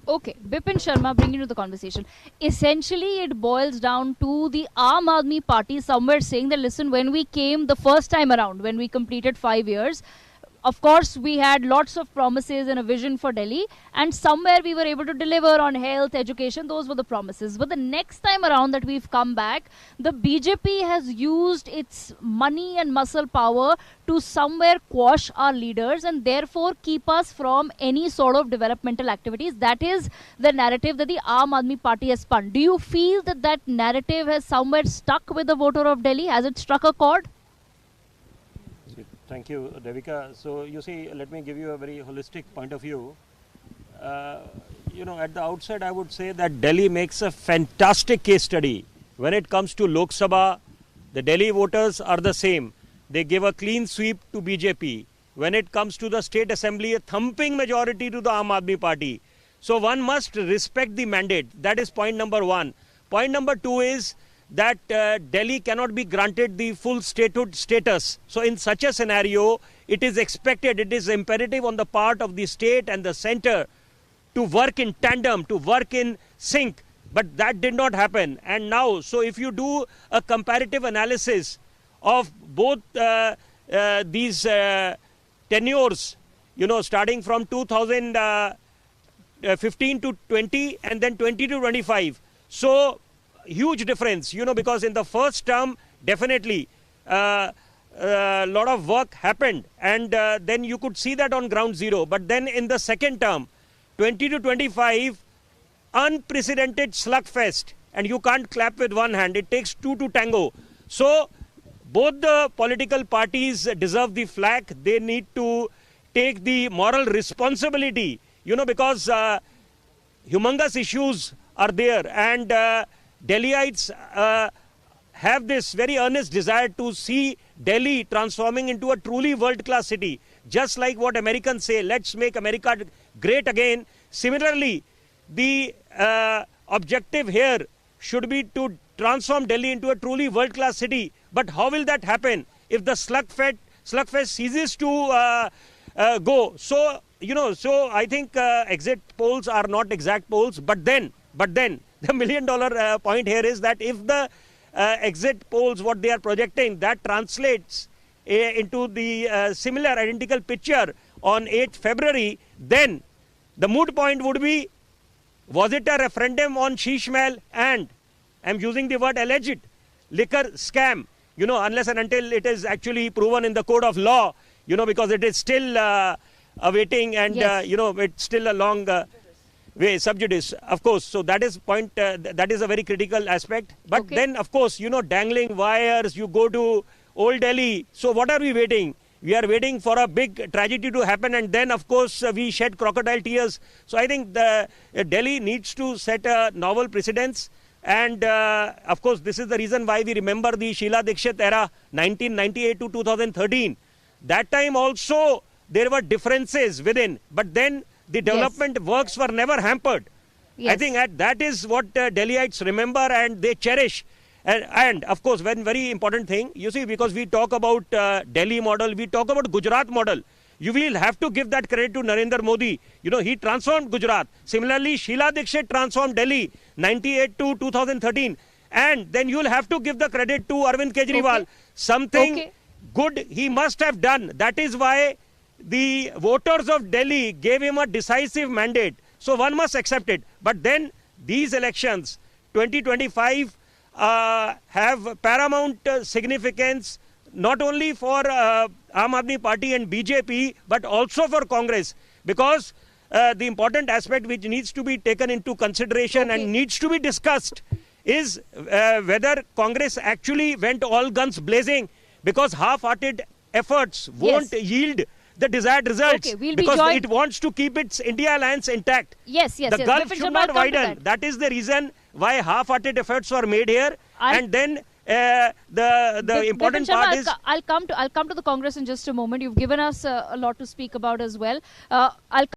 Okay, Bipin Sharma, bring into the conversation. Essentially, it boils down to the Aam Aadmi Party somewhere saying that, listen, when we came the first time around, when we completed 5 years, of course, we had lots of promises and a vision for Delhi, and somewhere we were able to deliver on health, education. Those were the promises. But the next time around that we've come back, the BJP has used its money and muscle power to somewhere quash our leaders and therefore keep us from any sort of developmental activities. That is the narrative that the Aam Aadmi Party has spun. Do you feel that that narrative has somewhere stuck with the voter of Delhi? Has it struck a chord? Thank you, Devika. So, you see, let me give you a very holistic point of view. At the outset, I would say that Delhi makes a fantastic case study. When it comes to Lok Sabha, the Delhi voters are the same. They give a clean sweep to BJP. When it comes to the State Assembly, a thumping majority to the Aam Aadmi Party. So, one must respect the mandate. That is point number one. Point number two is that Delhi cannot be granted the full statehood status. So in such a scenario, it is expected, it is imperative on the part of the state and the center to work in tandem, to work in sync. But that did not happen. And now, so if you do a comparative analysis of both these tenures, starting from 2015 to 20 and then 20 to 25. So huge difference, because in the first term, definitely a lot of work happened, and then you could see that on ground zero. But then in the second term, 20 to 25, unprecedented slugfest, and you can't clap with one hand. It takes two to tango. So both the political parties deserve the flag. They need to take the moral responsibility, because humongous issues are there, and Delhiites have this very earnest desire to see Delhi transforming into a truly world-class city. Just like what Americans say, let's make America great again. Similarly, the objective here should be to transform Delhi into a truly world-class city. But how will that happen if the slugfest ceases to go? So, so I think exit polls are not exact polls. But then, the million-dollar point here is that if the exit polls, what they are projecting, that translates into the similar identical picture on 8th February, then the moot point would be, was it a referendum on Sheesh Mahal and, I'm using the word alleged, liquor scam, unless and until it is actually proven in the code of law, because it is still awaiting and, yes. It's still a long way, sub judice, of course. So that is point, that is a very critical aspect. But okay. Then, of course, dangling wires, you go to Old Delhi. So what are we waiting? We are waiting for a big tragedy to happen, and then, of course, we shed crocodile tears. So I think Delhi needs to set a novel precedence. And, of course, this is the reason why we remember the Sheila Dikshit era, 1998 to 2013. That time also, there were differences within. But then, the development works were never hampered. Yes. I think that is what Delhiites remember and they cherish. And of course, one very important thing, you see, because we talk about Delhi model, we talk about Gujarat model. You will have to give that credit to Narendra Modi. He transformed Gujarat. Similarly, Sheila Dikshit transformed Delhi, 98 to 2013. And then you will have to give the credit to Arvind Kejriwal. Okay. Something good he must have done. That is why the voters of Delhi gave him a decisive mandate. So one must accept it. But then these elections, 2025, have paramount significance not only for Aam Aadmi Party and BJP, but also for Congress. Because the important aspect which needs to be taken into consideration and needs to be discussed is whether Congress actually went all guns blazing, because half-hearted efforts won't yield the desired results, because it wants to keep its India alliance intact. Yes. The gulf should not widen. That is the reason why half-hearted efforts were made here. And then the important part is... I'll come to the Congress in just a moment. You've given us a lot to speak about as well. I'll